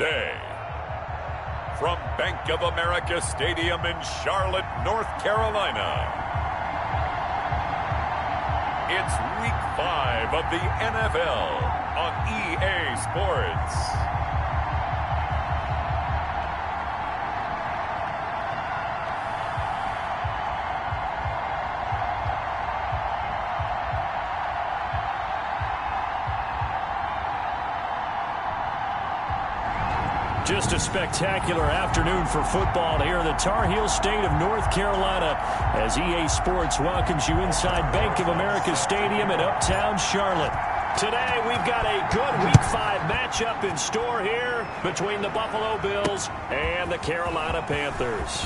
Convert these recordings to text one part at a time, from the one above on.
today. From Bank of America Stadium in Charlotte, North Carolina, it's Week 5 of the NFL on EA Sports. Just a spectacular afternoon for football here in the Tar Heel state of North Carolina as EA Sports welcomes you inside Bank of America Stadium in Uptown Charlotte. Today we've got a good Week 5 matchup in store here between the Buffalo Bills and the Carolina Panthers.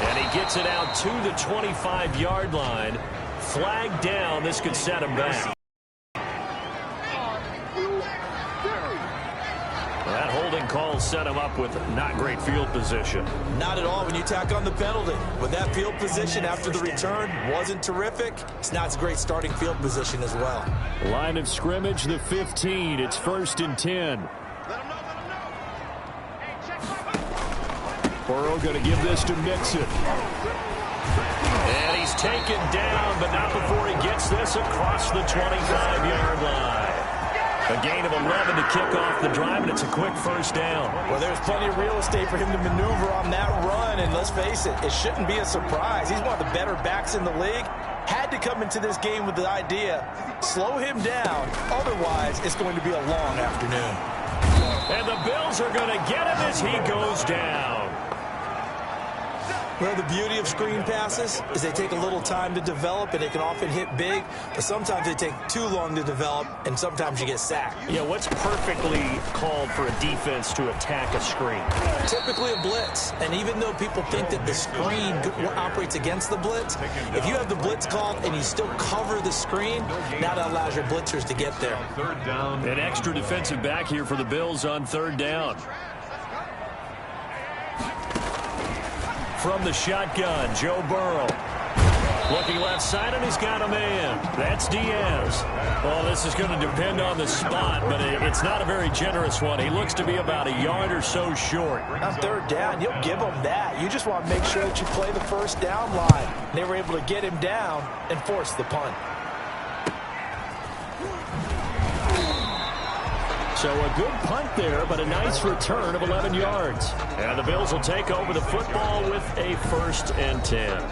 And he gets it out to the 25-yard line. Flag down. This could set him back. That holding call set him up with not great field position. Not at all when you tack on the penalty. But that field position after the return wasn't terrific. It's not a great starting field position as well. Line of scrimmage, the 15. It's 1st and 10. Burrow going to give this to Mixon. And he's taken down, but not before he gets this across the 25-yard line. A gain of 11 to kick off the drive, and it's a quick first down. Well, there's plenty of real estate for him to maneuver on that run, and let's face it, it shouldn't be a surprise. He's one of the better backs in the league. Had to come into this game with the idea, slow him down, otherwise it's going to be a long afternoon. And the Bills are going to get him as he goes down. Well, the beauty of screen passes is they take a little time to develop, and they can often hit big, but sometimes they take too long to develop, and sometimes you get sacked. Yeah, what's perfectly called for a defense to attack a screen? Typically a blitz, and even though people think that the screen operates against the blitz, if you have the blitz called and you still cover the screen, now that allows your blitzers to get there. An extra defensive back here for the Bills on 3rd down. From the shotgun, Joe Burrow. Looking left side, and he's got a man. That's Diaz. Well, this is going to depend on the spot, but it's not a very generous one. He looks to be about a yard or so short. On 3rd down, you'll give him that. You just want to make sure that you play the first down line. They were able to get him down and force the punt. So a good punt there, but a nice return of 11 yards. And the Bills will take over the football with a 1st and 10.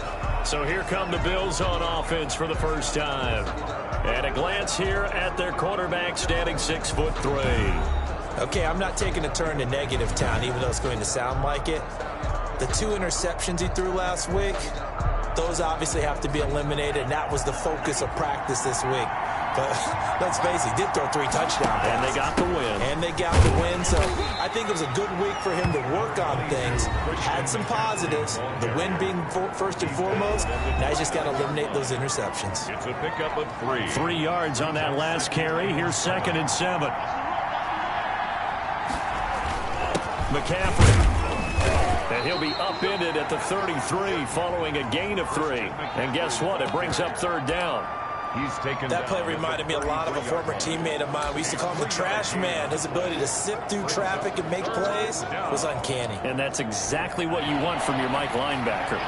So here come the Bills on offense for the first time. And a glance here at their quarterback standing 6'3". Okay, I'm not taking a turn to negative town, even though it's going to sound like it. The 2 interceptions he threw last week, those obviously have to be eliminated, and that was the focus of practice this week. But let's face it, he did throw 3 touchdowns. And they got the win. So I think it was a good week for him to work on things. Had some positives, the win being first and foremost. Now he's just got to eliminate those interceptions. It's a pickup of 3. 3 yards on that last carry. Here's 2nd and 7. Mccaffrey. And he'll be upended at the 33 following a gain of 3. And guess what? It brings up 3rd down. That play reminded me a lot of a former teammate of mine. We used to call him the trash man. His ability to sift through traffic and make plays was uncanny. And that's exactly what you want from your Mike linebacker.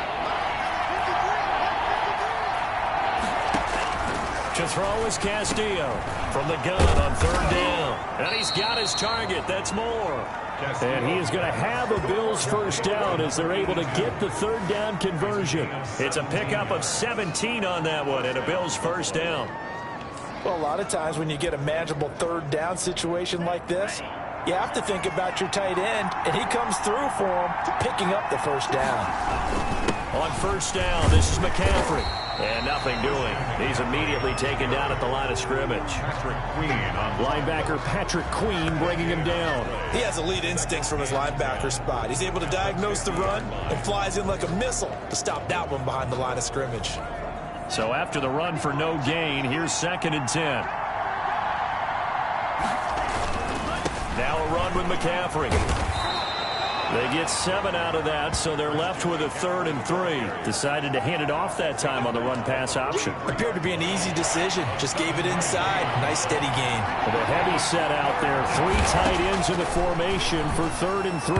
To throw is Castillo from the gun on 3rd down. And he's got his target. That's Moore. And he is going to have a Bills first down as they're able to get the 3rd down conversion. It's a pickup of 17 on that one and a Bills first down. Well, a lot of times when you get a manageable 3rd down situation like this, you have to think about your tight end, and he comes through for him, picking up the first down. On 1st down, this is McCaffrey. And nothing doing. He's immediately taken down at the line of scrimmage. Linebacker Patrick Queen bringing him down. He has elite instincts from his linebacker spot. He's able to diagnose the run and flies in like a missile to stop that one behind the line of scrimmage. So after the run for no gain, here's 2nd and 10. Now a run with McCaffrey. They get 7 out of that, so they're left with a 3rd and 3. Decided to hand it off that time on the run-pass option. Appeared to be an easy decision. Just gave it inside. Nice steady gain. With a heavy set out there. 3 tight ends in the formation for 3rd and 3.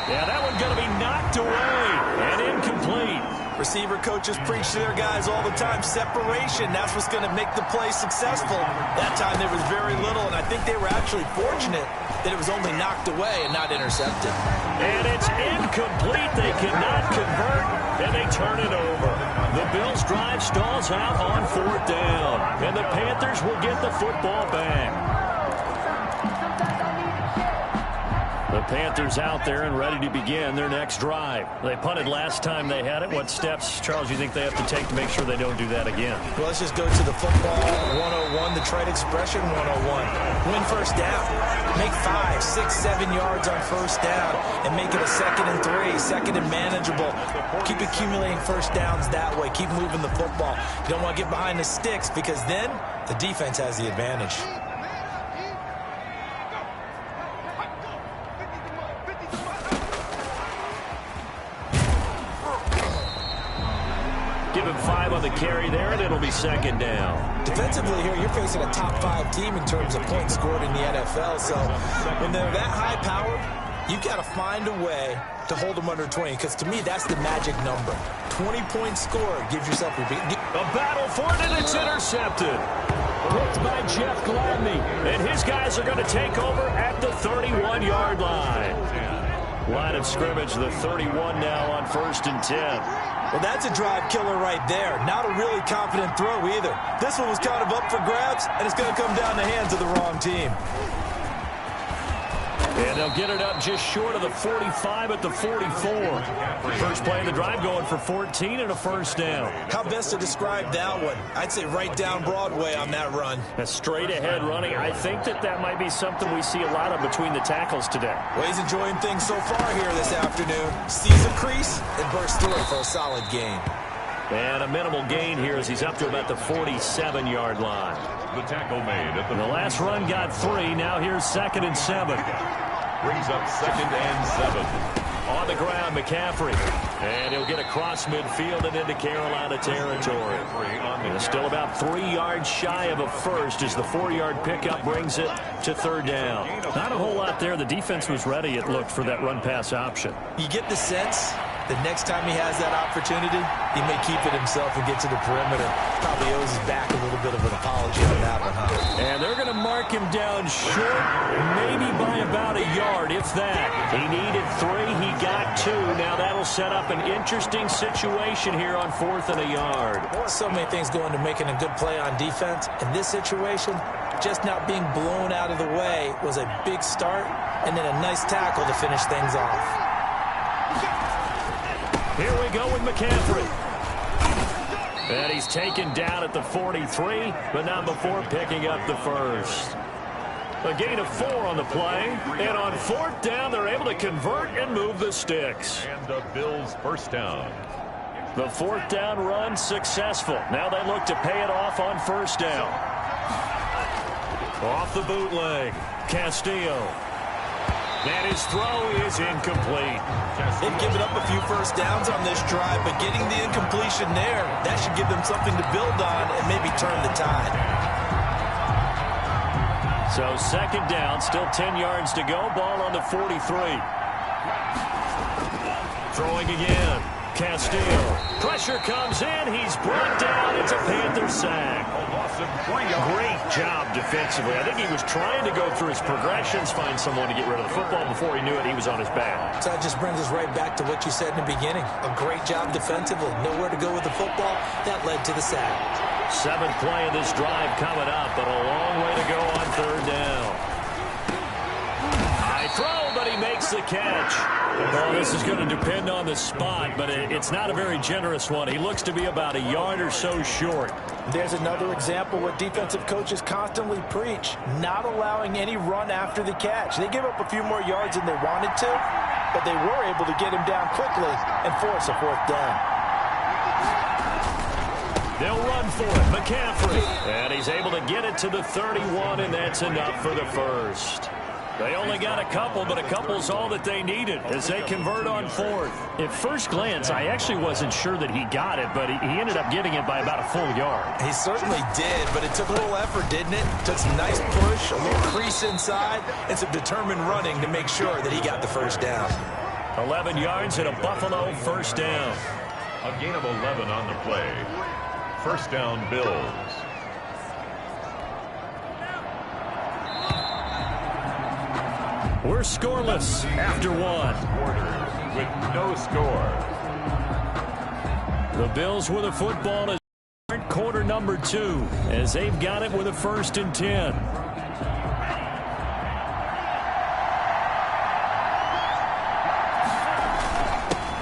Yeah, that one's going to be knocked away and incomplete. Receiver coaches preach to their guys all the time. Separation, that's what's going to make the play successful. That time there was very little, and I think they were actually fortunate that it was only knocked away and not intercepted. And it's incomplete. They cannot convert, and they turn it over. The Bills' drive stalls out on 4th down, and the Panthers will get the football back. The Panthers out there and ready to begin their next drive. They punted last time they had it. What steps, Charles, you think they have to take to make sure they don't do that again? Well, let's just go to the football 101, the trade expression 101. Win first down. Make 5, 6, 7 yards on first down and make it a 2nd and 3, 2nd and manageable. Keep accumulating first downs that way. Keep moving the football. You don't want to get behind the sticks because then the defense has the advantage. Give him 5 on the carry there, and it'll be 2nd down. Defensively here, you're facing a top 5 team in terms of points scored in the NFL. So when they're that high-powered, you've got to find a way to hold them under 20. Because to me, that's the magic number. 20 points scored gives yourself a battle for it, and it's intercepted. Picked by Jeff Gladney. And his guys are going to take over at the 31-yard line. Line of scrimmage, the 31 now on 1st and 10. Well, that's a drive killer right there. Not a really confident throw either. This one was kind of up for grabs, and it's going to come down the hands of the wrong team. And they'll get it up just short of the 45 at the 44. First play of the drive going for 14 and a 1st down. How best to describe that one? I'd say right down Broadway on that run. A straight ahead running. I think that might be something we see a lot of between the tackles today. Well, he's enjoying things so far here this afternoon. Sees a crease and bursts through it for a solid gain. And a minimal gain here as he's up to about the 47-yard line. The tackle made at the last run got 3. Now here's 2nd and 7. Brings up 2nd and 7. On the ground, Mccaffrey. And he'll get across midfield and into Carolina territory. And still about 3 yards shy of a first as the 4-yard pickup brings it to 3rd down. Not a whole lot there. The defense was ready, it looked, for that run-pass option. You get the sense the next time he has that opportunity, he may keep it himself and get to the perimeter. Probably owes his back a little bit of an apology on that one, huh? And they're going to mark him down short, maybe by about a yard, if that. He needed 3. He got 2. Now that'll set up an interesting situation here on 4th and a yard. So many things go into making a good play on defense. In this situation, just not being blown out of the way was a big start, and then a nice tackle to finish things off. Here we go with McCaffrey. And he's taken down at the 43, but not before picking up the first. A gain of 4 on the play. And on 4th down, they're able to convert and move the sticks. And the Bills' first down. The 4th down run successful. Now they look to pay it off on 1st down. Off the bootleg. Castillo. And his throw is incomplete. They've given up a few first downs on this drive, but getting the incompletion there, that should give them something to build on and maybe turn the tide. So 2nd down, still 10 yards to go. Ball on the 43. Throwing again. Castillo. Pressure comes in. He's brought down. It's a Panther sack. Great job defensively. I think he was trying to go through his progressions, find someone to get rid of the football. Before he knew it, he was on his back. So that just brings us right back to what you said in the beginning. A great job defensively. Nowhere to go with the football. That led to the sack. 7th play of this drive coming up, but a long way to go on 3rd down. High throw, but he makes the catch. Well, this is going to depend on the spot, but it's not a very generous one. He looks to be about a yard or so short. There's another example what defensive coaches constantly preach, not allowing any run after the catch. They give up a few more yards than they wanted to, but they were able to get him down quickly and force a 4th down. They'll run for it. McCaffrey. And he's able to get it to the 31, and that's enough for the first. They only got a couple, but a couple's all that they needed as they convert on fourth. At first glance, I actually wasn't sure that he got it, but he ended up getting it by about a full yard. He certainly did, but it took a little effort, didn't it? Took some nice push, a little crease inside, and some determined running to make sure that he got the first down. 11 yards and a Buffalo first down. A gain of 11 on the play. First down, Bills. We're scoreless after one. With no score. The Bills with a football to start quarter number 2 as they've got it with a 1st and 10.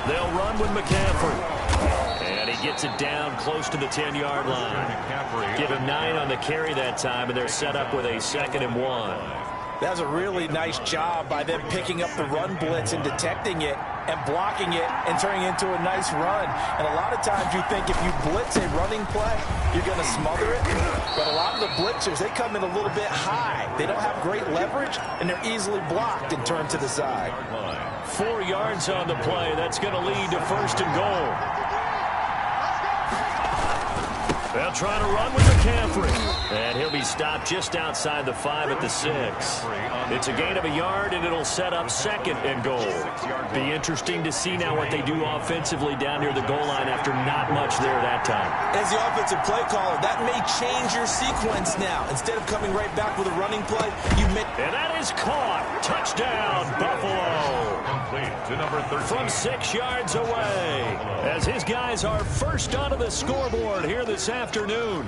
They'll run with Mccaffrey. And he gets it down close to the 10-yard line. Give him 9 on the carry that time, and they're set up with a 2nd and 1. That was a really nice job by them picking up the run blitz and detecting it and blocking it and turning it into a nice run. And a lot of times you think if you blitz a running play, you're going to smother it. But a lot of the blitzers, they come in a little bit high. They don't have great leverage, and they're easily blocked and turned to the side. 4 yards on the play. That's going to lead to 1st and goal. They'll try to run with Mccaffrey. And he'll be stopped just outside the 5 at the 6. It's a gain of a yard, and it'll set up 2nd and goal. Be interesting to see now what they do offensively down near the goal line after not much there that time. As the offensive play caller, that may change your sequence now. Instead of coming right back with a running play, you may... And that is caught. Touchdown, Buffalo. Complete to number 13. From 6 yards away, as his guys are first onto the scoreboard here this afternoon.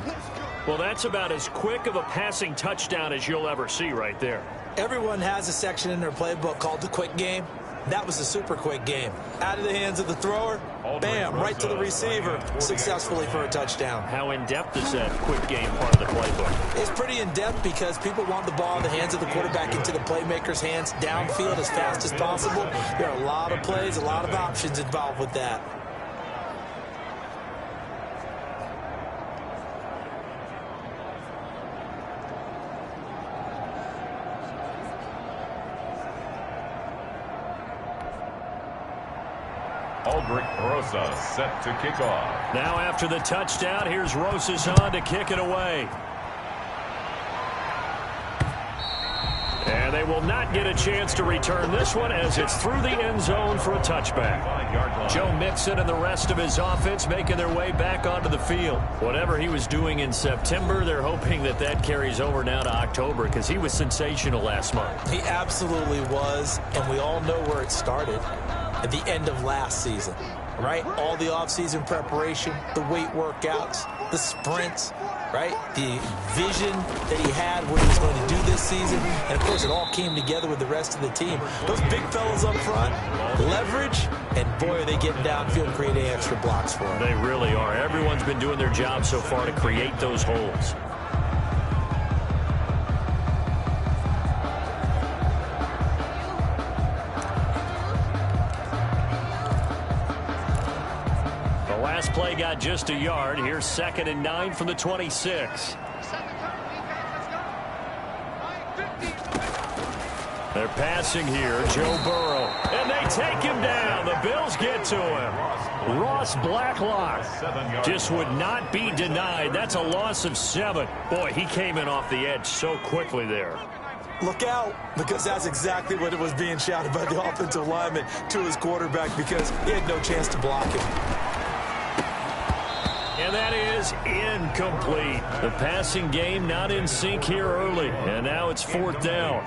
Well, that's about as quick of a passing touchdown as you'll ever see right there. Everyone has a section in their playbook called the quick game. That was the super quick game. Out of the hands of the thrower, bam, right to the receiver, successfully for a touchdown. How in-depth is that quick game part of the playbook? It's pretty in-depth because people want the ball in the hands of the quarterback into the playmaker's hands downfield as fast as possible. There are a lot of plays, a lot of options involved with that. Aldrich Rosas set to kick off. Now after the touchdown, here's Rosas on to kick it away. And they will not get a chance to return this one as it's through the end zone for a touchback. Joe Mixon and the rest of his offense making their way back onto the field. Whatever he was doing in September, they're hoping that that carries over now to October because he was sensational last month. He absolutely was, and we all know where it started. At the end of last season, right? All the offseason preparation, the weight workouts, the sprints, right? The vision that he had what he was going to do this season. And, of course, it all came together with the rest of the team. Those big fellas up front, leverage, and, boy, are they getting downfield and creating extra blocks for them. They really are. Everyone's been doing their job so far to create those holes. Play got just a yard. Here's 2nd and 9 from the 26. They're passing here. Joe Burrow. And they take him down. The Bills get to him. Ross Blacklock just would not be denied. That's a loss of 7. Boy, he came in off the edge so quickly there. Look out, because that's exactly what it was being shouted by the offensive lineman to his quarterback because he had no chance to block him. And that is incomplete. The passing game not in sync here early. And now it's 4th down.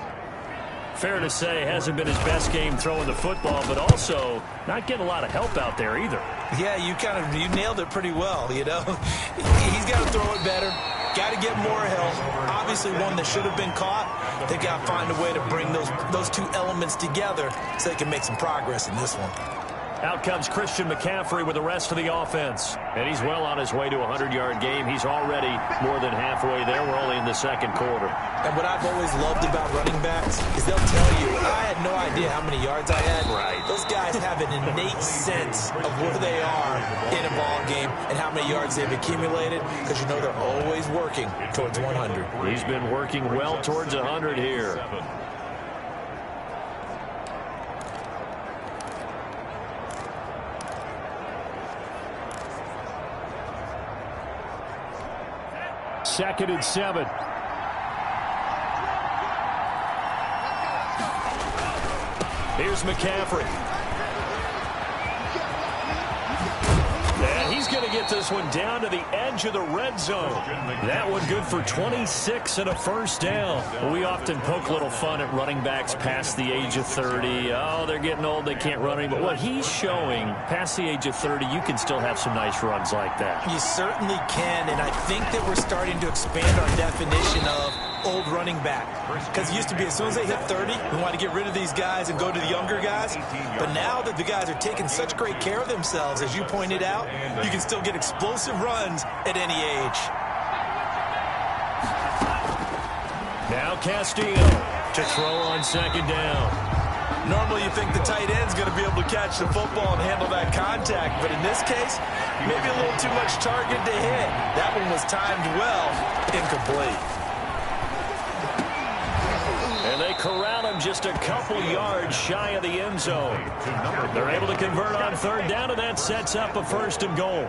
Fair to say, hasn't been his best game throwing the football, but also not getting a lot of help out there either. Yeah, you nailed it pretty well, you know. He's got to throw it better. Got to get more help. Obviously one that should have been caught. They got to find a way to bring those two elements together so they can make some progress in this one. Out comes Christian McCaffrey with the rest of the offense. And he's well on his way to a 100-yard game. He's already more than halfway there. We're only in the 2nd quarter. And what I've always loved about running backs is they'll tell you, I had no idea how many yards I had. Right. Those guys have an innate sense of where they are in a ball game and how many yards they've accumulated because you know they're always working towards 100. He's been working well towards 100 here. 2nd and 7. Here's McCaffrey. And he's going to get this one down to the edge of the red zone. That one good for 26 and a first down. We often poke a little fun at running backs past the age of 30. Oh, they're getting old, they can't run anymore. But what he's showing, past the age of 30, you can still have some nice runs like that. You certainly can, and I think that we're starting to expand our definition of old running back. Because it used to be as soon as they hit 30, we want to get rid of these guys and go to the younger guys. But now that the guys are taking such great care of themselves, as you pointed out, you can still get explosive runs at any age. Now Castillo to throw on 2nd down. Normally you think the tight end's going to be able to catch the football and handle that contact, but in this case, maybe a little too much target to hit. That one was timed well, incomplete. And they corral him just a couple yards shy of the end zone. They're able to convert on 3rd down, and that sets up a 1st and goal.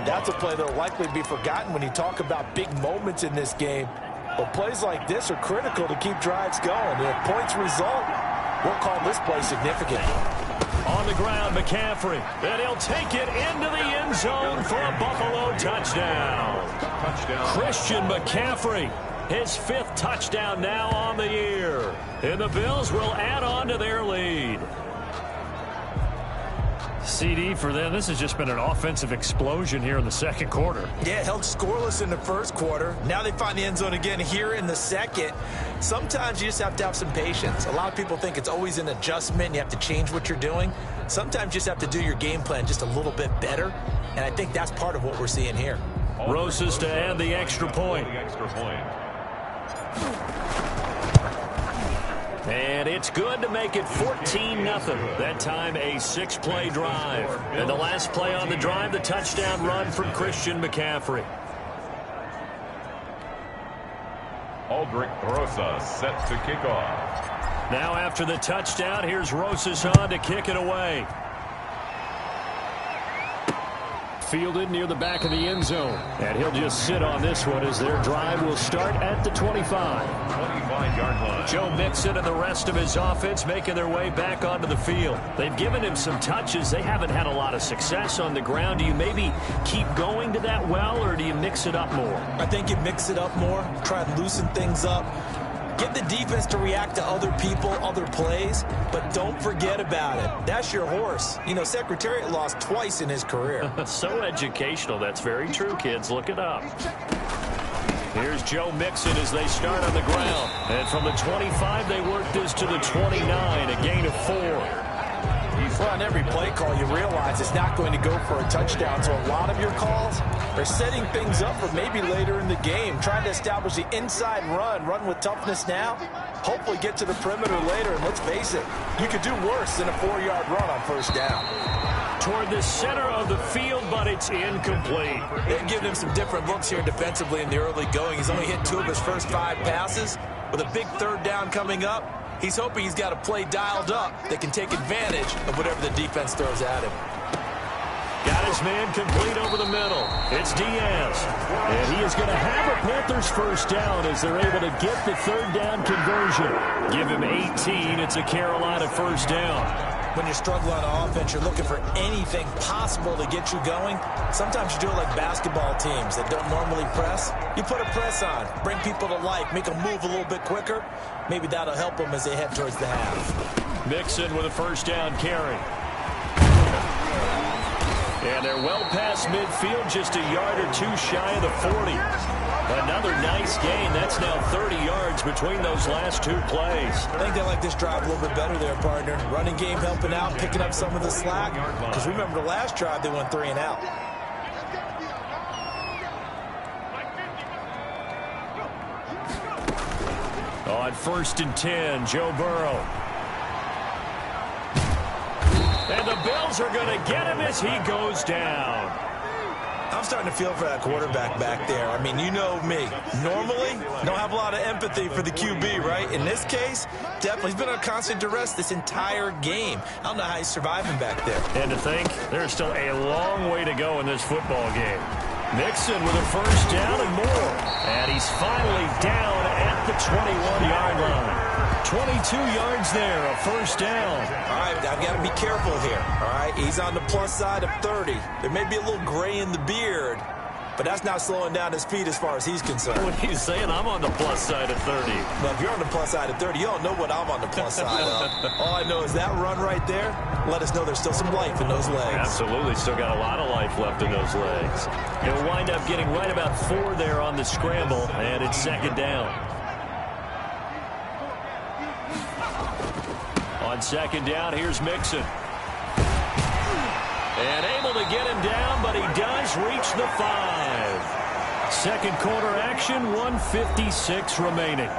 That's a play that will likely be forgotten when you talk about big moments in this game. But plays like this are critical to keep drives going. And if points result, we'll call this play significant. On the ground, McCaffrey. And he'll take it into the end zone for a Buffalo touchdown. Christian McCaffrey. His 5th touchdown now on the year. And the Bills will add on to their lead. CD for them. This has just been an offensive explosion here in the 2nd quarter. Yeah, held scoreless in the 1st quarter. Now they find the end zone again here in the 2nd. Sometimes you just have to have some patience. A lot of people think it's always an adjustment. You have to change what you're doing. Sometimes you just have to do your game plan just a little bit better. And I think that's part of what we're seeing here. Rosas to add the extra point. And it's good to make it 14-0. That time a 6-play drive. And the last play on the drive, the touchdown run from Christian McCaffrey. Aldrich Rosas set to kick off. Now after the touchdown, here's Rosas on to kick it away. Fielded near the back of the end zone. And he'll just sit on this one as their drive will start at the 25. 25-yard line. Joe Mixon and the rest of his offense making their way back onto the field. They've given him some touches. They haven't had a lot of success on the ground. Do you maybe keep going to that well, or do you mix it up more? I think you mix it up more, try and loosen things up. Get the defense to react to other people, other plays, but don't forget about it. That's your horse. You know, Secretariat lost twice in his career. So educational. That's very true, kids. Look it up. Here's Joe Mixon as they start on the ground. And from the 25, they work this to the 29, a gain of 4. Well, on every play call, you realize it's not going to go for a touchdown. So a lot of your calls are setting things up for maybe later in the game, trying to establish the inside run with toughness now, hopefully get to the perimeter later. And let's face it, you could do worse than a 4-yard run on 1st down. Toward the center of the field, but it's incomplete. They've given him some different looks here defensively in the early going. He's only hit 2 of his first 5 passes. With a big 3rd down coming up, he's hoping he's got a play dialed up that can take advantage of whatever the defense throws at him. Got his man complete over the middle. It's Diaz. And he is going to have a Panthers 1st down as they're able to get the 3rd down conversion. Give him 18. It's a Carolina 1st down. When you struggle on offense, you're looking for anything possible to get you going. Sometimes you do it like basketball teams that don't normally press. You put a press on, bring people to life, make them move a little bit quicker. Maybe that'll help them as they head towards the half. Mixon with a 1st down carry. And they're well past midfield, just a yard or 2 shy of the 40. Another nice gain. That's now 30 yards between those last 2 plays. I think they like this drive a little bit better there, partner. Running game helping out, picking up some of the slack. Because remember the last drive, they went 3 and out. On 1st and 10, Joe Burrow. And the Bills are going to get him as he goes down. I'm starting to feel for that quarterback back there. I mean, you know me. Normally, don't have a lot of empathy for the QB, right? In this case, definitely. He's been on constant duress this entire game. I don't know how he's surviving back there. And to think, there's still a long way to go in this football game. Mixon with a first down and more. And he's finally down at the 21-yard line. 22 yards there, a first down. All right, I've got to be careful here. All right, he's on the plus side of 30. There may be a little gray in the beard, but that's not slowing down his speed as far as he's concerned. What he's saying, I'm on the plus side of 30. But if you're on the plus side of 30, you don't know what I'm on the plus side of. All I know is that run right there let us know there's still some life in those legs. Absolutely, still got a lot of life left in those legs. He'll wind up getting right about 4 there on the scramble, and it's second down. On second down, here's Mixon. And able to get him down, but he does reach the 5. Second quarter action, 1:56 remaining.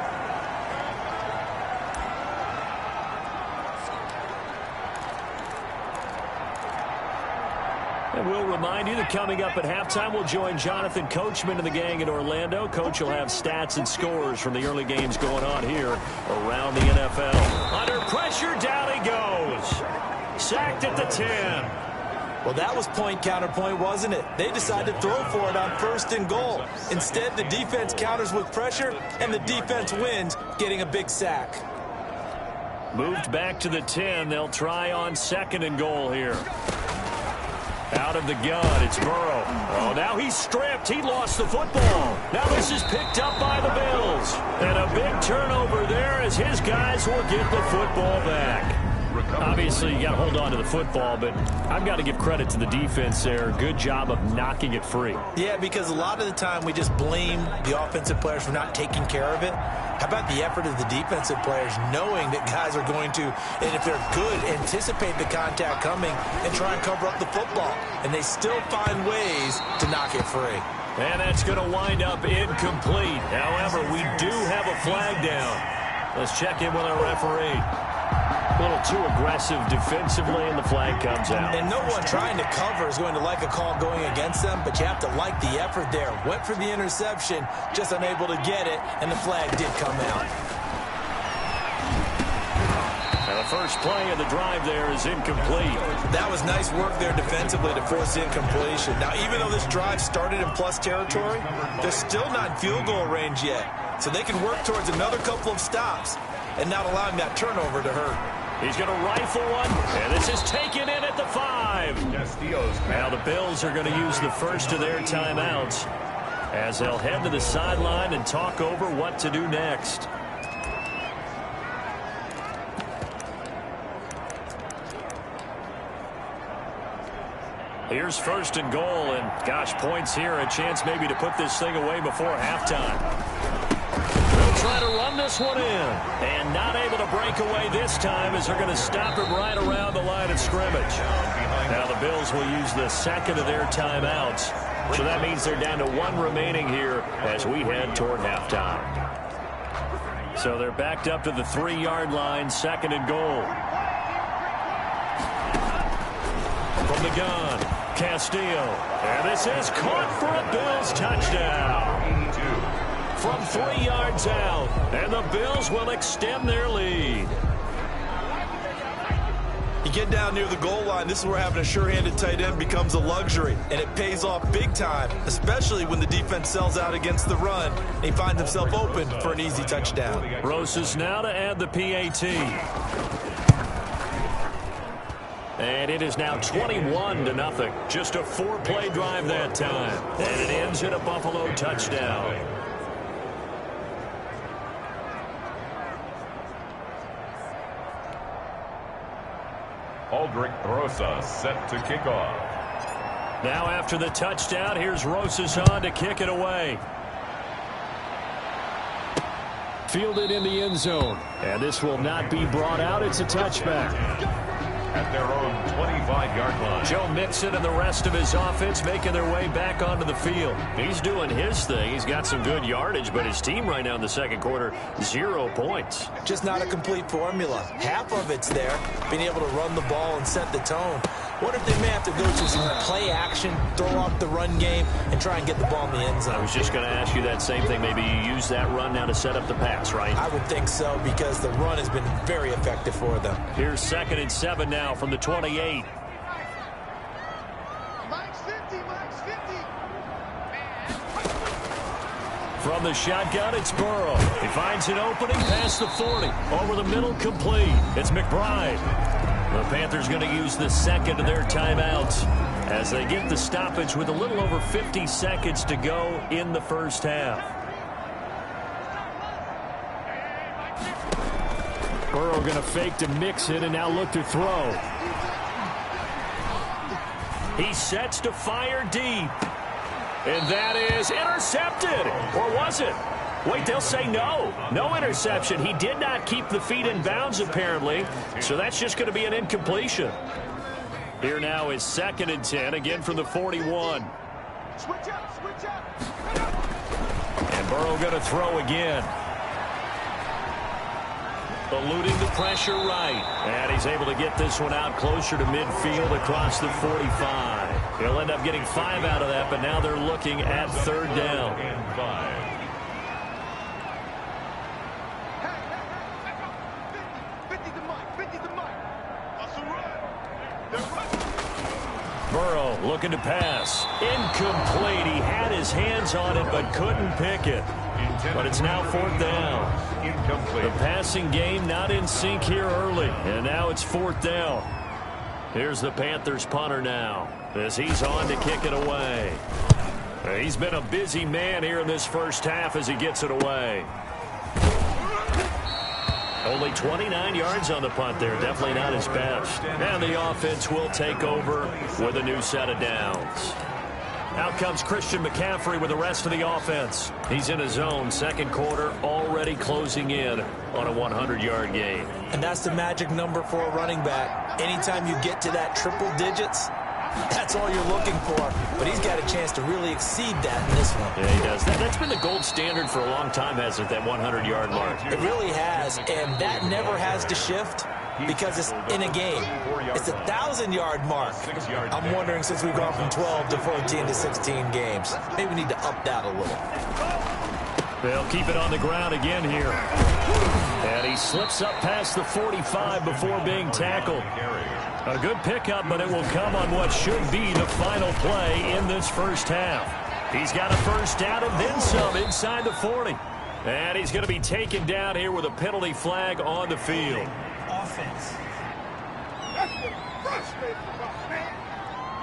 And we'll remind you that coming up at halftime, we'll join Jonathan Coachman and the gang in Orlando. Coach will have stats and scores from the early games going on here around the NFL. Under pressure, down he goes. Sacked at the 10. Well, that was point counterpoint, wasn't it? They decided to throw for it on 1st and goal. Instead, the defense counters with pressure, and the defense wins, getting a big sack. Moved back to the 10. They'll try on 2nd and goal here. Out of the gun, it's Burrow. Oh, now he's stripped. He lost the football. Now this is picked up by the Bills. And a big turnover there as his guys will get the football back. Obviously, you got to hold on to the football, but I've got to give credit to the defense there. Good job of knocking it free. Yeah, because a lot of the time we just blame the offensive players for not taking care of it. How about the effort of the defensive players knowing that guys are going to, and if they're good, anticipate the contact coming and try and cover up the football. And they still find ways to knock it free. And that's going to wind up incomplete. However, we do have a flag down. Let's check in with our referee. A little too aggressive defensively, and the flag comes out. And no one trying to cover is going to like a call going against them, but you have to like the effort there. Went for the interception, just unable to get it, and the flag did come out. And the first play of the drive there is incomplete. That was nice work there defensively to force the incompletion. Now, even though this drive started in plus territory, they're still not in field goal range yet. So they can work towards another couple of stops and not allowing that turnover to hurt. He's going to rifle one, and this is taken in at the 5. Now the Bills are going to use the first of their timeouts as they'll head to the sideline and talk over what to do next. Here's 1st and goal, and gosh, points here, a chance maybe to put this thing away before halftime. They'll try to run this one in, and not able to break away this time as they're going to stop him right around the line of scrimmage. Now the Bills will use the second of their timeouts, so that means they're down to 1 remaining here as we head toward halftime. So they're backed up to the 3-yard line, 2nd and goal. From the gun, Castillo, and this is caught for a Bills touchdown. From 3 yards out, and the Bills will extend their lead. You get down near the goal line, this is where having a sure-handed tight end becomes a luxury, and it pays off big time, especially when the defense sells out against the run, and he finds himself open for an easy touchdown. Rosas now to add the PAT. And it is now 21-0. Just a 4-play drive that time, and it ends in a Buffalo touchdown. Aldrich Rosas set to kick off. Now after the touchdown, here's Rosas on to kick it away. Fielded in the end zone. And this will not be brought out. It's a touchback. At their own 25-yard line. Joe Mixon and the rest of his offense making their way back onto the field. He's doing his thing. He's got some good yardage, but his team right now in the second quarter, 0 points. Just not a complete formula. Half of it's there, being able to run the ball and set the tone. What if they may have to go to some play action, throw off the run game, and try and get the ball in the end zone? I was just going to ask you that same thing. Maybe you use that run now to set up the pass, right? I would think so, because the run has been very effective for them. Here's 2nd and 7 now from the 28. From the shotgun, it's Burrow. He finds an opening past the 40. Over the middle, complete. It's McBride. The Panthers going to use the second of their timeouts as they get the stoppage with a little over 50 seconds to go in the first half. Burrow going to fake to Mixon and now look to throw. He sets to fire deep. And that is intercepted. Or was it? Wait, they'll say no. No interception. He did not keep the feet in bounds, apparently. So that's just going to be an incompletion. Here now is 2nd and 10, again from the 41. Switch up. And Burrow going to throw again. Eluding the pressure right. And he's able to get this one out closer to midfield across the 45. He'll end up getting 5 out of that, but now they're looking at 3rd down. And 5. Burrow looking to pass. Incomplete. He had his hands on it but couldn't pick it. But it's now 4th down. Incomplete. The passing game not in sync here early. And now it's 4th down. Here's the Panthers punter now as he's on to kick it away. He's been a busy man here in this first half as he gets it away. Only 29 yards on the punt there. Definitely not his best. And the offense will take over with a new set of downs. Out comes Christian McCaffrey with the rest of the offense. He's in his zone. 2nd quarter already closing in on a 100-yard game. And that's the magic number for a running back. Anytime you get to that triple digits, that's all you're looking for. But he's got a chance to really exceed that in this one. Yeah, he does. That's been the gold standard for a long time, hasn't it, that 100-yard mark? It really has, and that never has to shift because it's in a game. It's a 1,000-yard mark. I'm wondering, since we've gone from 12 to 14 to 16 games, maybe we need to up that a little. They'll keep it on the ground again here. And he slips up past the 45 before being tackled. A good pickup, but it will come on what should be the final play in this first half. He's got a first down and then some inside the 40. And he's going to be taken down here with a penalty flag on the field. Offense.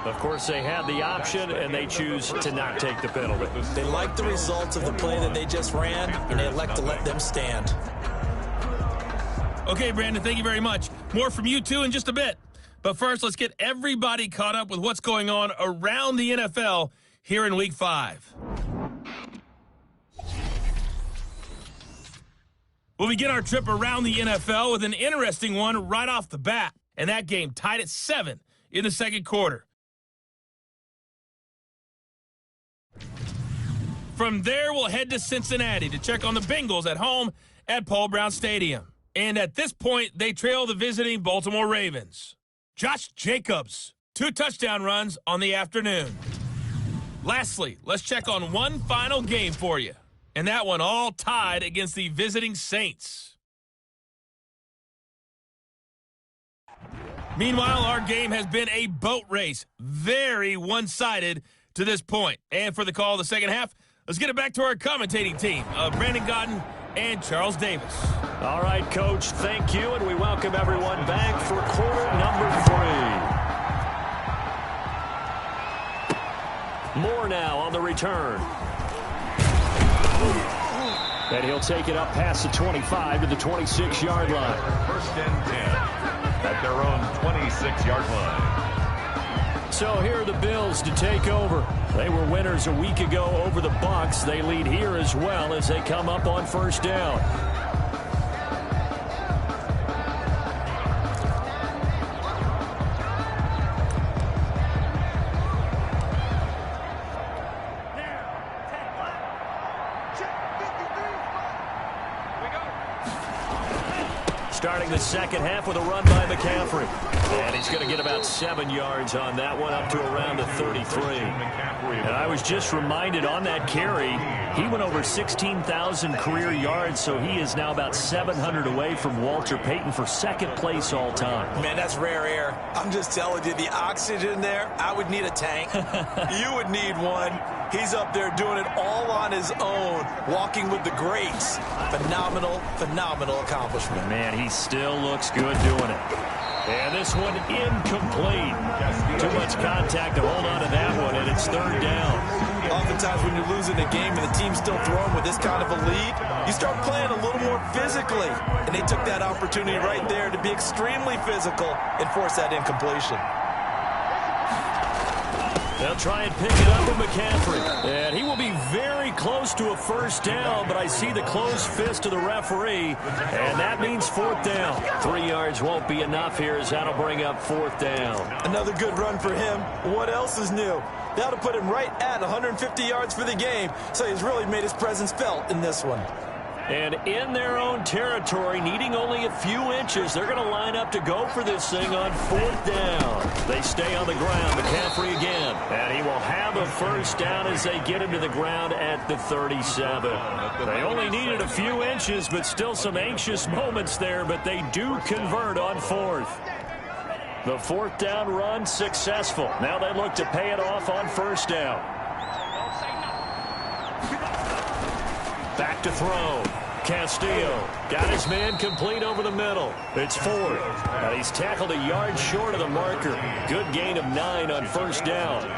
Of course, they had the option, and they choose to not take the penalty. They like the results of the play that they just ran, and they elect to let them stand. Okay, Brandon, thank you very much. More from you, too, in just a bit. But first, let's get everybody caught up with what's going on around the NFL here in Week 5. We'll begin our trip around the NFL with an interesting one right off the bat. And that game tied at 7 in the 2nd quarter. From there, we'll head to Cincinnati to check on the Bengals at home at Paul Brown Stadium. And at this point, they trail the visiting Baltimore Ravens. Josh Jacobs, 2 touchdown runs on the afternoon. Lastly, let's check on one final game for you. And that one all tied against the visiting Saints. Meanwhile, our game has been a boat race. Very one-sided to this point. And for the call of the second half, let's get it back to our commentating team of Brandon Godden and Charles Davis. All right, Coach, thank you, and we welcome everyone back for quarter number 3. Moore now on the return. And he'll take it up past the 25 to the 26-yard line. 1st and 10 at their own 26-yard line. So here are the Bills to take over. They were winners a week ago over the Bucs. They lead here as well as they come up on 1st down. Starting the second half with a run by McCaffrey. And he's going to get about 7 yards on that one, up to around the 33. And I was just reminded on that carry, he went over 16,000 career yards, so he is now about 700 away from Walter Payton for second place all time. Man, that's rare air. I'm just telling you, the oxygen there, I would need a tank. You would need one. He's up there doing it all on his own, walking with the greats. Phenomenal, phenomenal accomplishment. Man, he still looks good doing it. And this one incomplete. Too much contact to hold on to that one, and it's third down. Oftentimes when you're losing a game and the team's still throwing with this kind of a lead, you start playing a little more physically. And they took that opportunity right there to be extremely physical and force that incompletion. They'll try and pick it up with Mccaffrey. And he will be very close to a first down, but I see the closed fist of the referee, and that means fourth down. 3 yards won't be enough here, as that'll bring up fourth down. Another good run for him. What else is new? That'll put him right at 150 yards for the game, so he's really made his presence felt in this one. And in their own territory, needing only a few inches, they're going to line up to go for this thing on fourth down. They stay on the ground. McCaffrey again. And he will have a first down as they get him to the ground at the 37. They only needed a few inches, but still some anxious moments there, but they do convert on fourth. The fourth down run successful. Now they look to pay it off on first down. Back to throw. Castillo got his man complete over the middle. It's fourth. And he's tackled a yard short of the marker. Good gain of 9 on first down.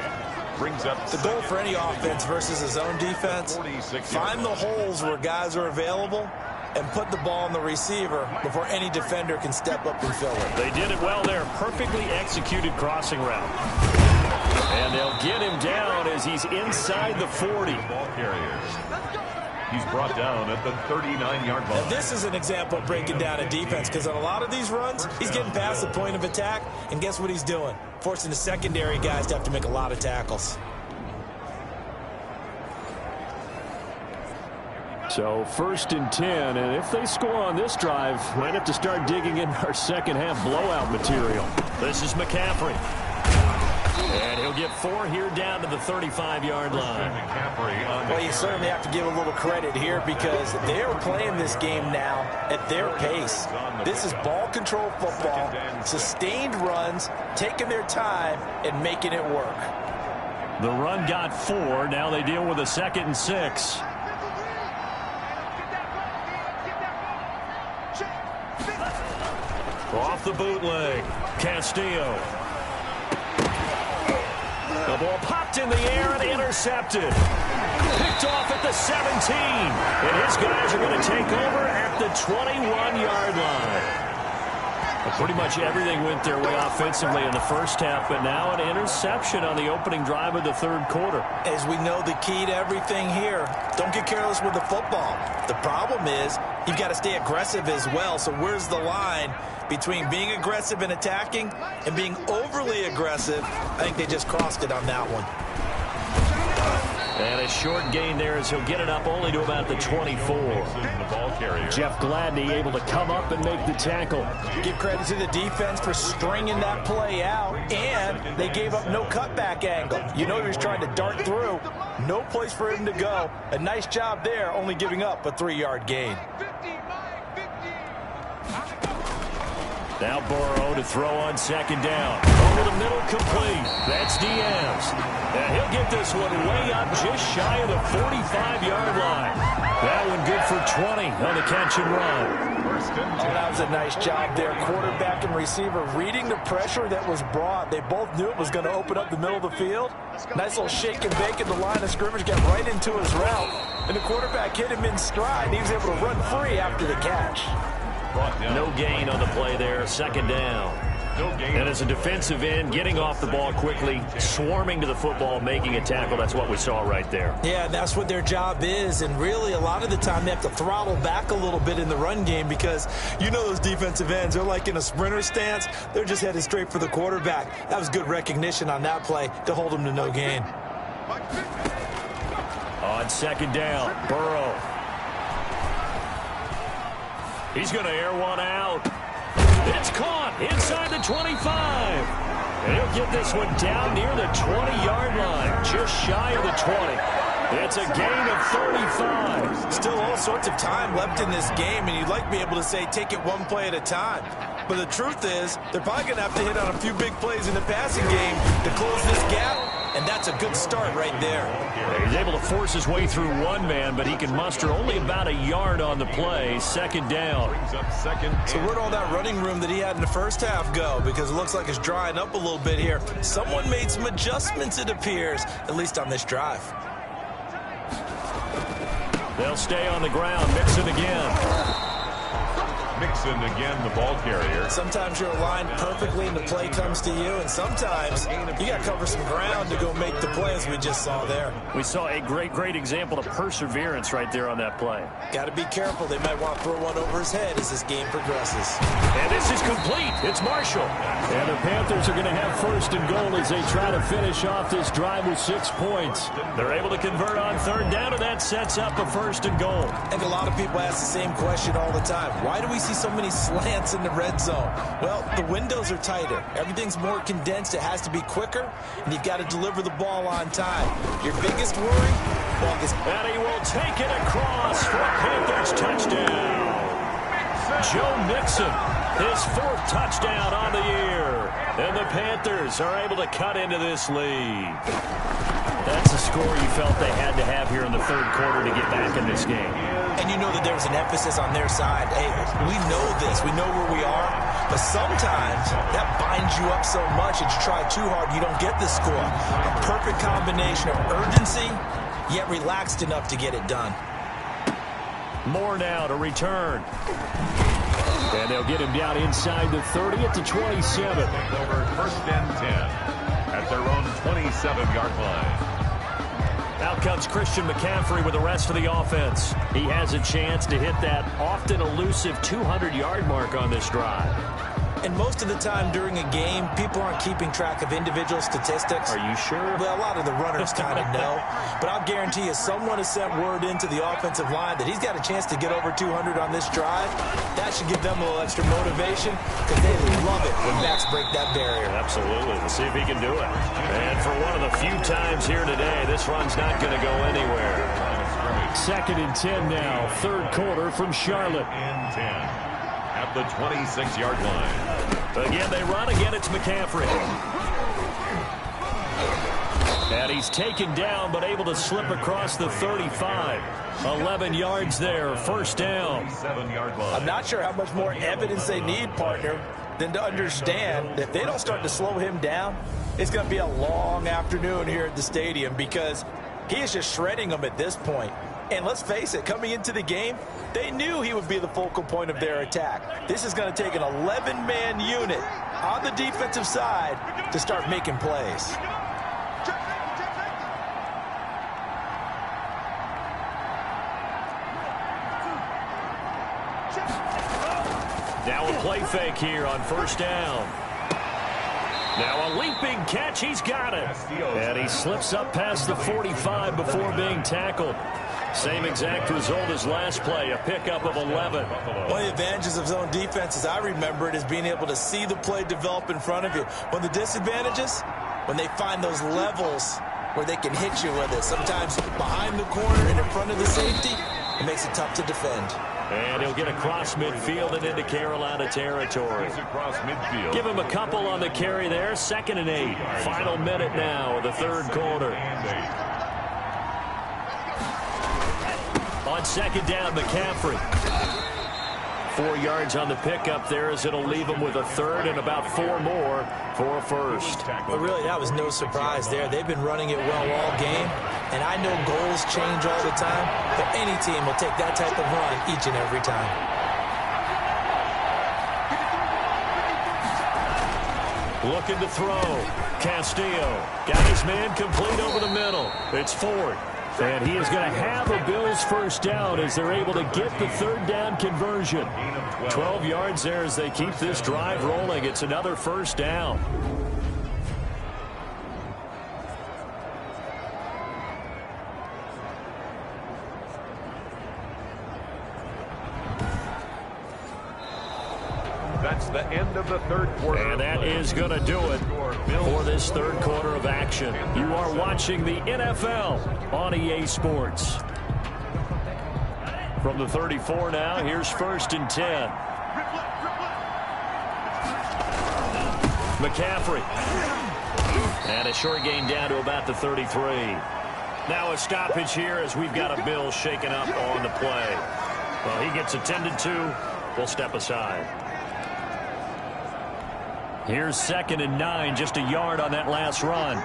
Brings up the goal for any offense versus his own defense. Find the holes where guys are available and put the ball on the receiver before any defender can step up and fill it. They did it well there. Perfectly executed crossing route. And they'll get him down as he's inside the 40. Ball carriers. He's brought down at the 39-yard line. Now this is an example of breaking down a defense, because on a lot of these runs, he's getting past the point of attack, and guess what he's doing? Forcing the secondary guys to have to make a lot of tackles. So first and 10, and if they score on this drive, might have to start digging in our second half blowout material. This is McCaffrey. And he'll get 4 here down to the 35-yard line. Well, you certainly have to give a little credit here, because they're playing this game now at their pace. This is ball control football, sustained runs, taking their time and making it work. The run got 4. Now they deal with a 2nd and 6. Off the bootleg. Castillo. The ball popped in the air and intercepted. Picked off at the 17. And his guys are going to take over at the 21-yard line. Well, pretty much everything went their way offensively in the first half, but now an interception on the opening drive of the third quarter. As we know, the key to everything here, don't get careless with the football. The problem is you've got to stay aggressive as well. So where's the line between being aggressive and attacking and being overly aggressive? I think they just crossed it on that one. And a short gain there as he'll get it up only to about the 24. Jeff Gladney able to come up and make the tackle. Give credit to the defense for stringing that play out, and they gave up no cutback angle. You know he was trying to dart through. No place for him to go. A nice job there, only giving up a 3-yard gain. Now Burrow to throw on second down. Over the middle, complete. That's Diaz. And he'll get this one way up just shy of the 45-yard line. That one good for 20 on the catch and run. Oh, that was a nice job there. Quarterback and receiver reading the pressure that was brought. They both knew it was going to open up the middle of the field. Nice little shake and bake in the line of scrimmage, got right into his route. And the quarterback hit him in stride. And he was able to run free after the catch. No gain on the play there. Second down. And as a defensive end, getting off the ball quickly, swarming to the football, making a tackle. That's what we saw right there. Yeah, that's what their job is. And really, a lot of the time, they have to throttle back a little bit in the run game, because you know those defensive ends, they're like in a sprinter stance. They're just headed straight for the quarterback. That was good recognition on that play to hold him to no gain. On second down, Burrow. He's going to air one out. It's caught inside the 25. And he'll get this one down near the 20-yard line, just shy of the 20. It's a gain of 35. Still all sorts of time left in this game, and you'd like to be able to say take it one play at a time. But the truth is, they're probably going to have to hit on a few big plays in the passing game to close this gap, and that's a good start right there. He's able to force his way through one man, but he can muster only about a yard on the play. Second down. So where'd all that running room that he had in the first half go? Because it looks like it's drying up a little bit here. Someone made some adjustments, it appears, at least on this drive. They'll stay on the ground. Mixon again. Mixon again, the ball carrier. Sometimes you're aligned perfectly and the play comes to you, and sometimes you got to cover some ground to go make the play, as we just saw there. We saw a great example of perseverance right there on that play. Got to be careful. They might want to throw one over his head as this game progresses. And this is complete. It's Marshall. And the Panthers are going to have first and goal as they try to finish off this drive with 6 points. They're able to convert on third down, and that sets up a first and goal. I think a lot of people ask the same question all the time. Why do we see so many slants in the red zone? Well, the windows are tighter. Everything's more condensed. It has to be quicker, and you've got to deliver the ball on time. Your biggest worry? Well, and he will take it across for a Panthers touchdown. Joe Mixon, his 4th touchdown on the year. And the Panthers are able to cut into this lead. That's a score you felt they had to have here in the third quarter to get back in this game. And you know that there was an emphasis on their side. Hey, we know this. We know where we are. But sometimes that binds you up so much that you try too hard, you don't get the score. A perfect combination of urgency, yet relaxed enough to get it done. More now to return. And they'll get him down inside the 30 at the 27. Over first and 10 at their own 27-yard line. Out comes Christian McCaffrey with the rest of the offense. He has a chance to hit that often elusive 200-yard mark on this drive. And most of the time during a game, people aren't keeping track of individual statistics. Are you sure? Well, a lot of the runners kind of know. But I'll guarantee you, someone has sent word into the offensive line that he's got a chance to get over 200 on this drive. That should give them a little extra motivation, because they love it when backs break that barrier. Absolutely. We'll see if he can do it. And for one of the few times here today, this run's not going to go anywhere. 2nd and 10 now, third quarter from Charlotte. And 10. At the 26-yard line. Again, they run. Again, it's McCaffrey. And he's taken down, but able to slip across the 35. 11 yards there, first down. I'm not sure how much more evidence they need, partner, than to understand that if they don't start to slow him down, it's going to be a long afternoon here at the stadium, because he is just shredding them at this point. And let's face it, coming into the game, they knew he would be the focal point of their attack. This is going to take an 11-man unit on the defensive side to start making plays. Now a play fake here on first down. Now a leaping catch. He's got it. And he slips up past the 45 before being tackled. Same exact result as last play, a pickup of 11. One of the advantages of zone defense, as I remember it, is being able to see the play develop in front of you. One of the disadvantages, when they find those levels where they can hit you with it, sometimes behind the corner and in front of the safety, it makes it tough to defend. And he'll get across midfield and into Carolina territory. Across midfield. Give him a couple on the carry there. 2nd and 8. Final minute now of the third quarter. On second down, McCaffrey. 4 yards on the pickup there, as it'll leave him with a third and about 4 more for a first. But really, that was no surprise there. They've been running it well all game. And I know goals change all the time, but any team will take that type of run each and every time. Looking to throw. Castillo got his man complete over the middle. It's Ford. And he is going to have a Bills first down as they're able to get the third down conversion. 12 yards there as they keep this drive rolling. It's another first down. That That's the end of the third quarter. And that is going to do it for this third quarter of action. You are watching the NFL on EA Sports. From the 34 now, here's 1st and 10. McCaffrey. And a short gain down to about the 33. Now a stoppage here as we've got a Bill shaken up on the play. Well, he gets attended to. We'll step aside. Here's 2nd and 9, just a yard on that last run.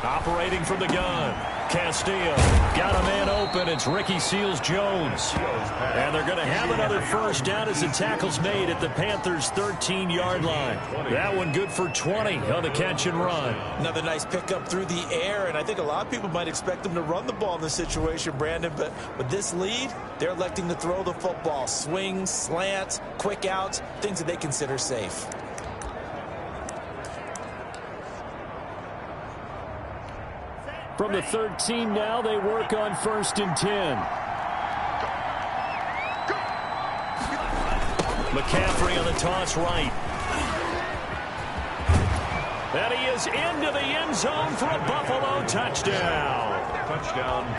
Operating from the gun. Castillo got a man open. It's Ricky Seals-Jones. And they're going to have another first down as the tackle's made at the Panthers' 13-yard line. That one good for 20 on the catch and run. Another nice pickup through the air, and I think a lot of people might expect them to run the ball in this situation, Brandon, but with this lead, they're electing to throw the football. Swings, slants, quick outs, things that they consider safe. From the 13 now, they work on 1st and 10. McCaffrey on the toss right. And he is into the end zone for a Buffalo touchdown.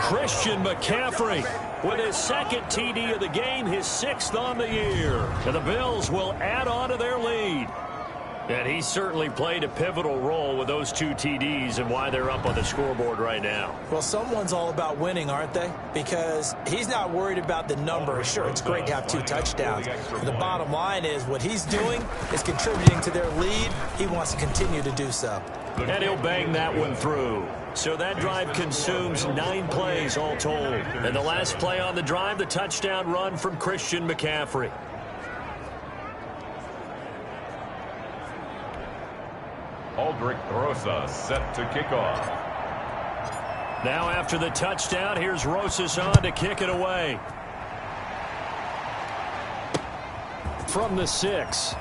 Christian McCaffrey with his 2nd TD of the game, his 6th on the year. And the Bills will add on to their lead. And he certainly played a pivotal role with those 2 TDs and why they're up on the scoreboard right now. Well, someone's all about winning, aren't they? Because he's not worried about the number. Sure, it's great to have 2 touchdowns. But the bottom line is what he's doing is contributing to their lead. He wants to continue to do so. And he'll bang that one through. So that drive consumes 9 plays all told. And the last play on the drive, the touchdown run from Christian McCaffrey. Aldrich Rosa set to kick off. Now after the touchdown, here's Rosas on to kick it away. From the 6.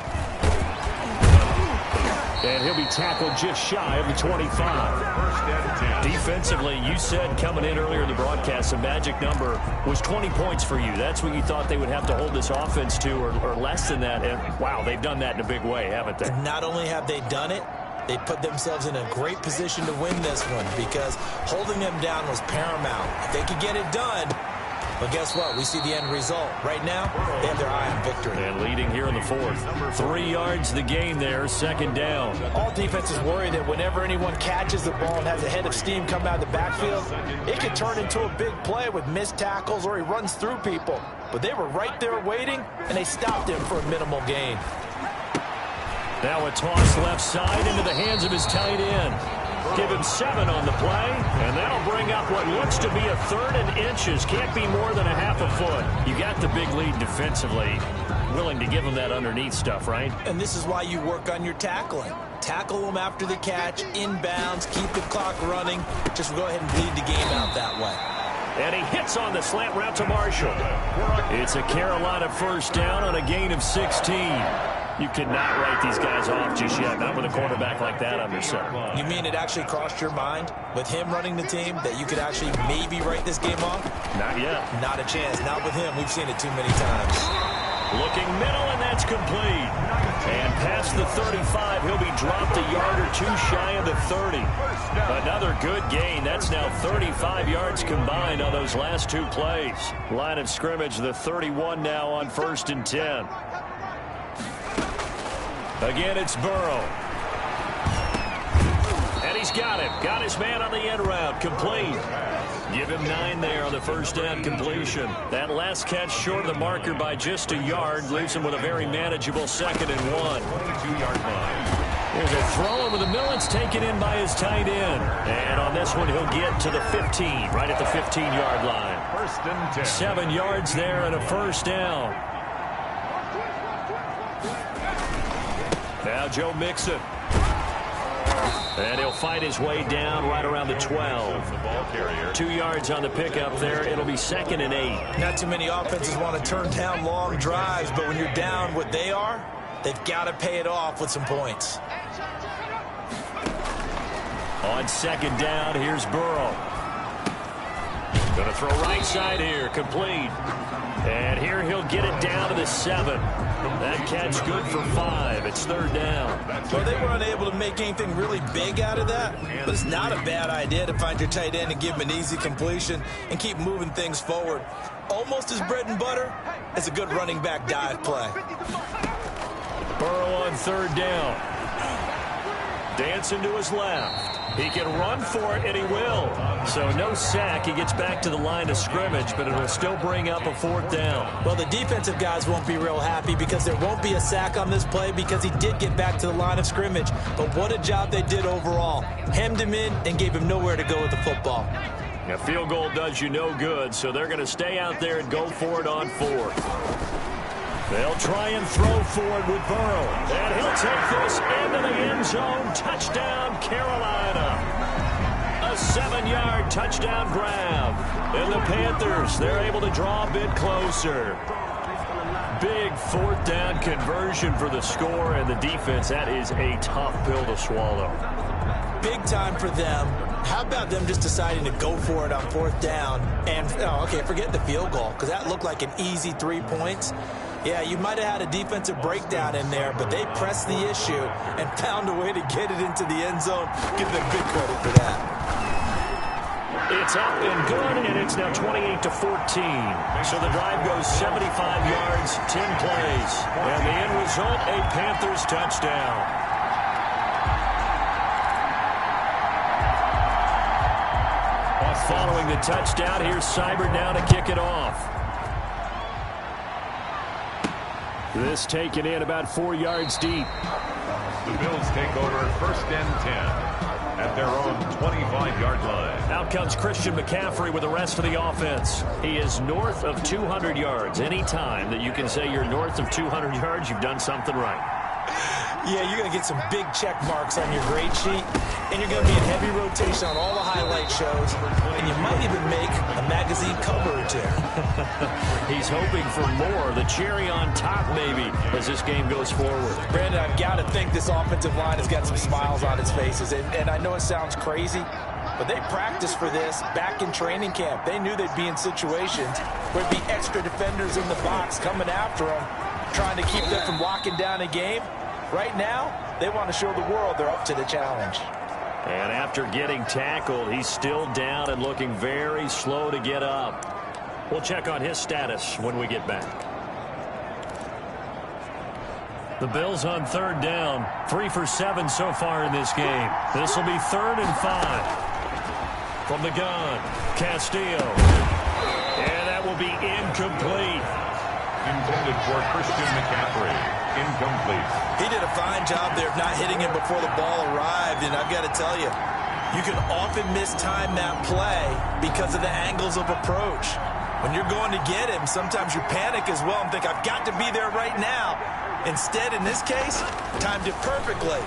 And he'll be tackled just shy of the 25. Defensively, you said coming in earlier in the broadcast, the magic number was 20 points for you. That's what you thought they would have to hold this offense to, or less than that. And, wow, they've done that in a big way, haven't they? Not only have they done it, they put themselves in a great position to win this one because holding them down was paramount. If they could get it done, but guess what? We see the end result. Right now, they have their eye on victory. And leading here in the 4th. 3 yards the gain there, 2nd down. All defenses worry that whenever anyone catches the ball and has a head of steam come out of the backfield, it can turn into a big play with missed tackles or he runs through people. But they were right there waiting, and they stopped him for a minimal gain. Now a toss left side into the hands of his tight end. Give him 7 on the play, and that'll bring up what looks to be a 3rd and inches. Can't be more than a half a foot. You got the big lead defensively. Willing to give him that underneath stuff, right? And this is why you work on your tackling. Tackle them after the catch, inbounds, keep the clock running. Just go ahead and bleed the game out that way. And he hits on the slant route to Marshall. It's a Carolina 1st down on a gain of 16. You cannot write these guys off just yet, not with a quarterback like that under center. You mean it actually crossed your mind with him running the team that you could actually maybe write this game off? Not yet. Not a chance. Not with him. We've seen it too many times. Looking middle, and that's complete. And past the 35, he'll be dropped a yard or 2 shy of the 30. Another good gain. That's now 35 yards combined on those last 2 plays. Line of scrimmage, the 31 now on 1st and 10. Again, it's Burrow. And he's got him. Got his man on the end route. Complete. Give him 9 there on the 1st down completion. That last catch short of the marker by just a yard leaves him with a very manageable 2nd and 1. 22-yard line. There's a throw over the middle. It's taken in by his tight end. And on this one, he'll get to the 15, right at the 15-yard line. 1st and 10. 7 yards there and a 1st down. Now Joe Mixon. And he'll fight his way down right around the 12. 2 yards on the pickup there. It'll be 2nd and 8. Not too many offenses want to turn down long drives, but when you're down what they are, they've got to pay it off with some points. On 2nd down, here's Burrow. Going to throw right side here, complete. And here he'll get it down to the 7. That catch good for 5. It's 3rd down. Well, they were unable to make anything really big out of that, but it's not a bad idea to find your tight end and give him an easy completion and keep moving things forward. Almost as bread and butter as a good running back dive play. Burrow on 3rd down. Dancing to his left. He can run for it, and he will. So no sack. He gets back to the line of scrimmage, but it'll still bring up a 4th down. Well, the defensive guys won't be real happy because there won't be a sack on this play because he did get back to the line of scrimmage. But what a job they did overall. Hemmed him in and gave him nowhere to go with the football. A field goal does you no good, so they're going to stay out there and go for it on 4th. They'll try and throw for it with Burrow. And he'll take this into the end zone. Touchdown, Carolina. A 7-yard touchdown grab. And the Panthers, they're able to draw a bit closer. Big 4th down conversion for the score, and the defense, that is a tough pill to swallow. Big time for them. How about them just deciding to go for it on 4th down? And, okay, forget the field goal, because that looked like an easy 3 points. Yeah, you might have had a defensive breakdown in there, but they pressed the issue and found a way to get it into the end zone. Give them big credit for that. It's up and good, and it's now 28-14. So the drive goes 75 yards, 10 plays. And the end result, a Panthers touchdown. Following the touchdown, here's Seibert now to kick it off. This taken in about 4 yards deep. The Bills take over 1st and 10 at their own 25-yard line. Out comes Christian McCaffrey with the rest of the offense. He is north of 200 yards. Any time that you can say you're north of 200 yards, you've done something right. Yeah, you're going to get some big check marks on your grade sheet, and you're going to be in heavy rotation on all the highlight shows, and you might even make a magazine cover or 2. He's hoping for more, the cherry on top maybe, as this game goes forward. Brandon, I've got to think this offensive line has got some smiles on its faces, and I know it sounds crazy, but they practiced for this back in training camp. They knew they'd be in situations where there'd be extra defenders in the box coming after them, trying to keep them from locking down a game. Right now, they want to show the world they're up to the challenge. And after getting tackled, he's still down and looking very slow to get up. We'll check on his status when we get back. The Bills on 3rd down. 3 for 7 so far in this game. This will be 3rd and 5. From the gun, Castillo. And that will be incomplete. Intended for Christian McCaffrey. Incomplete. He did a fine job there of not hitting him before the ball arrived, and I've got to tell you, you can often mistime that play because of the angles of approach. When you're going to get him, sometimes you panic as well and think, I've got to be there right now. Instead, in this case, timed it perfectly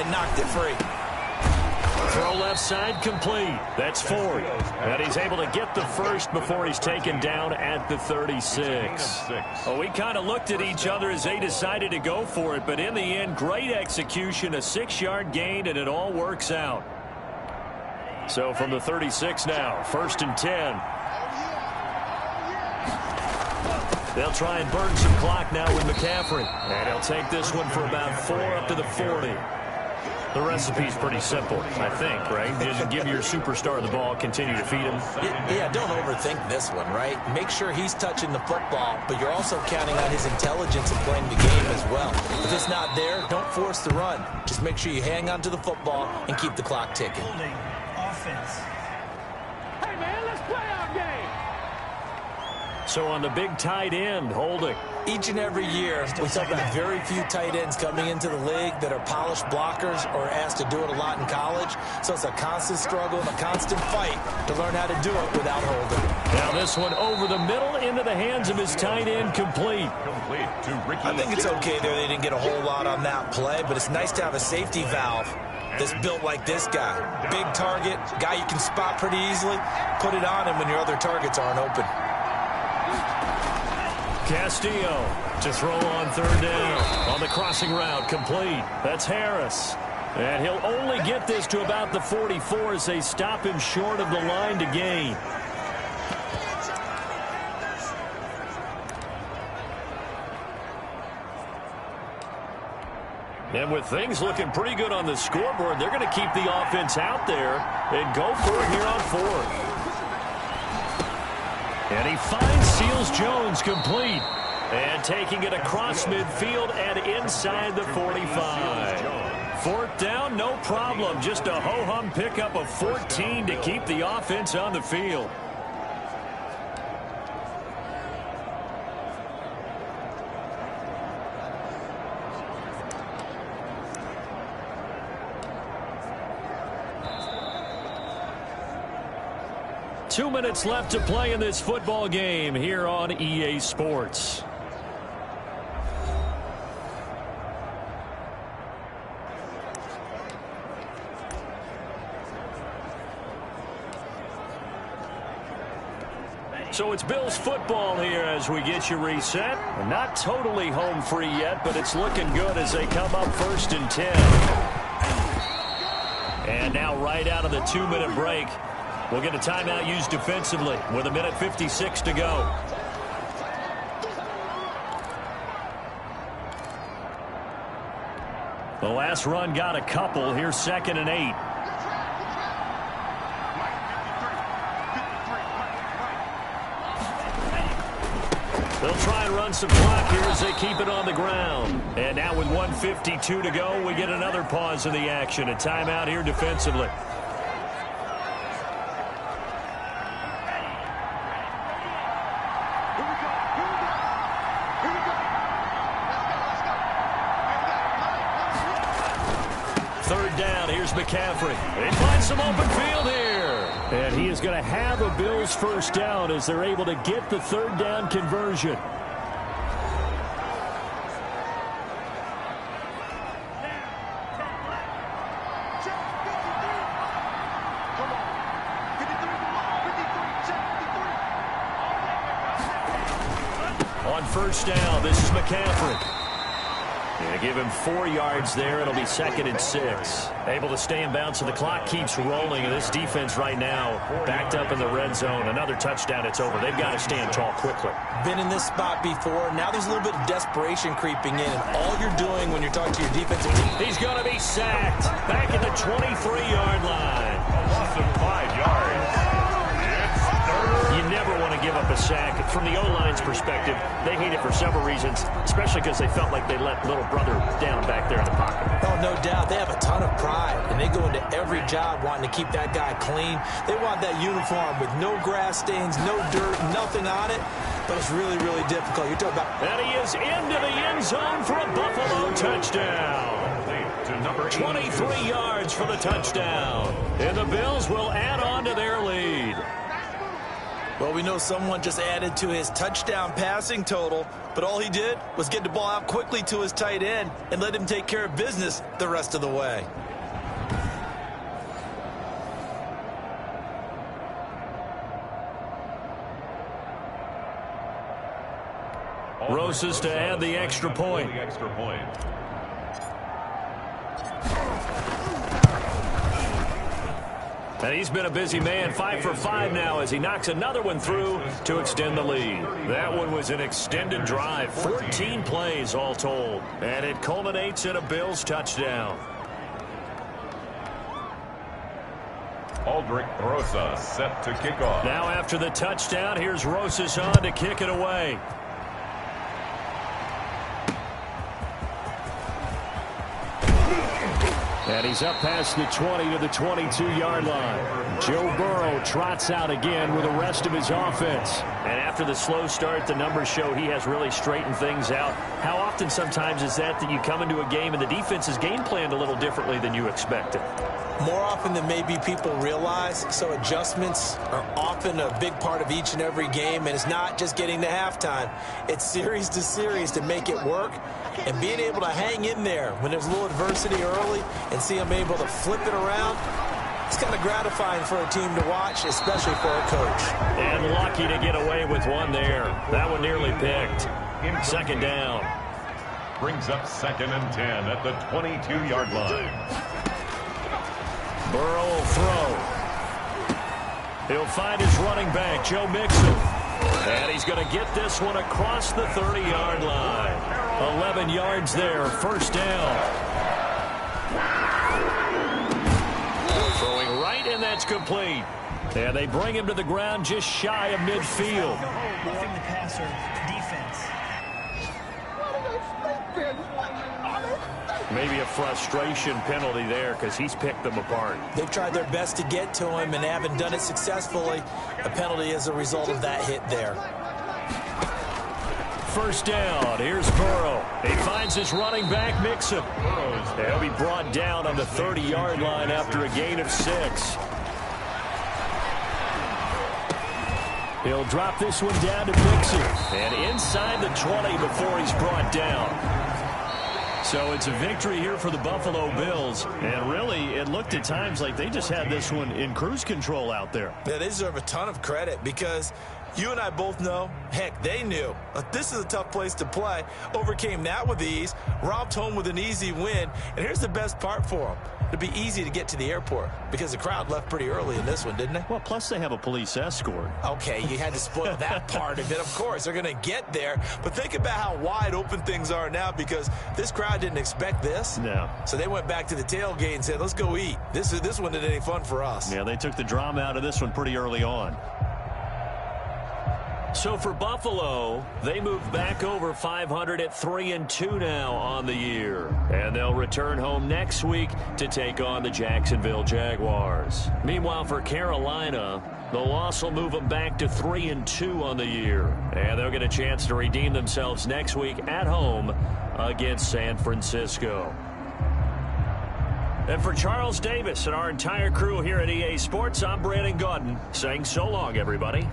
and knocked it free. Throw left side complete. That's 4. And he's able to get the first before he's taken down at the 36. Well, we kind of looked at each other as they decided to go for it, but in the end, great execution, a 6-yard gain, and it all works out. So from the 36 now, 1st and 10. They'll try and burn some clock now with McCaffrey. And he'll take this one for about 4 up to the 40. The recipe's pretty simple, I think, right? Just give your superstar the ball, continue to feed him. Yeah, don't overthink this one, right? Make sure he's touching the football, but you're also counting on his intelligence in playing the game as well. If it's not there, don't force the run. Just make sure you hang on to the football and keep the clock ticking. Holding offense. Hey, man, let's play our game. So on the big tight end, holding. Each and every year, we talk about very few tight ends coming into the league that are polished blockers or asked to do it a lot in college. So it's a constant struggle and a constant fight to learn how to do it without holding. Now this one over the middle into the hands of his tight end, complete. I think it's okay there. They didn't get a whole lot on that play, but it's nice to have a safety valve that's built like this guy. Big target, guy you can spot pretty easily. Put it on him when your other targets aren't open. Castillo to throw on 3rd down. On the crossing route, complete. That's Harris. And he'll only get this to about the 44 as they stop him short of the line to gain. And with things looking pretty good on the scoreboard, they're going to keep the offense out there and go for it here on fourth. And he finds Seals-Jones complete. And taking it across midfield and inside the 45. Fourth down, no problem. Just a ho-hum pickup of 14 to keep the offense on the field. Two minutes left to play in this football game here on EA Sports. So it's Bills football here as we get you reset. Not totally home free yet, but it's looking good as they come up 1st and 10. And now right out of the 2-minute break, we'll get a timeout used defensively with 1:56 to go. The last run got a couple. Here's 2nd and 8. They'll try and run some clock here as they keep it on the ground. And now with 1:52 to go, we get another pause in the action. A timeout here defensively. Third down, here's Mccaffrey. They find some open field here. And he is going to have a Bills first down as they're able to get the third down conversion. On first down, this is McCaffrey. Going to give him 4 yards there. It'll be 2nd and 6. Able to stay in bounds, so the clock keeps rolling. And this defense right now backed up in the red zone. Another touchdown, it's over. They've got to stand tall quickly. Been in this spot before. Now there's a little bit of desperation creeping in. And all you're doing when you're talking to your defensive team. He's going to be sacked. Back at the 23-yard line. Loss of 5 yards. You never want to give up a sack. From the O-line's perspective, they hate it for several reasons, especially because they felt like they let little brother down back there in the pocket. Oh, no doubt. They have a ton of pride, and they go into every job wanting to keep that guy clean. They want that uniform with no grass stains, no dirt, nothing on it, but it's really, really difficult. You're talking about... And he is into the end zone for a Buffalo touchdown. 23 yards for the touchdown. And the Bills will add on to their lead. Well, we know someone just added to his touchdown passing total, but all he did was get the ball out quickly to his tight end and let him take care of business the rest of the way. Rosas to add the extra point. And he's been a busy man, 5 for 5 now as he knocks another one through to extend the lead. That one was an extended drive, 14 plays all told. And it culminates in a Bills touchdown. Aldrich Rosas set to kick off. Now after the touchdown, here's Rosas on to kick it away. And he's up past the 20 to the 22-yard line. Joe Burrow trots out again with the rest of his offense. And after the slow start, the numbers show he has really straightened things out. How often sometimes is that you come into a game and the defense is game planned a little differently than you expected? More often than maybe people realize, so adjustments are often a big part of each and every game, and it's not just getting to halftime. It's series to series to make it work, and being able to hang in there when there's a little adversity early and see them able to flip it around, it's kind of gratifying for a team to watch, especially for a coach. And lucky to get away with one there. That one nearly picked. 2nd down. Brings up 2nd and 10 at the 22-yard line. Burrow will throw. He'll find his running back, Joe Mixon. And he's going to get this one across the 30-yard line. 11 yards there, 1st down. And that's complete. And they bring him to the ground just shy of midfield. Roughing the passer defense. Maybe a frustration penalty there because he's picked them apart. They've tried their best to get to him and haven't done it successfully. A penalty as a result of that hit there. First down. Here's Burrow. He finds his running back, Mixon. He'll be brought down on the 30-yard line after a gain of 6. He'll drop this one down to Mixon. And inside the 20 before he's brought down. So it's a victory here for the Buffalo Bills. And really, it looked at times like they just had this one in cruise control out there. Yeah, they deserve a ton of credit because you and I both know, heck, they knew. This is a tough place to play. Overcame that with ease. Romped home with an easy win. And here's the best part for them. It'd be easy to get to the airport because the crowd left pretty early in this one, didn't they? Well, plus they have a police escort. Okay, you had to spoil that part of it. Of course, they're going to get there. But think about how wide open things are now because this crowd didn't expect this. No. So they went back to the tailgate and said, let's go eat. This one isn't any fun for us. Yeah, they took the drama out of this one pretty early on. So for Buffalo, they move back over 500 at 3-2 now on the year. And they'll return home next week to take on the Jacksonville Jaguars. Meanwhile, for Carolina, the loss will move them back to 3-2 on the year. And they'll get a chance to redeem themselves next week at home against San Francisco. And for Charles Davis and our entire crew here at EA Sports, I'm Brandon Gaudin saying so long, everybody.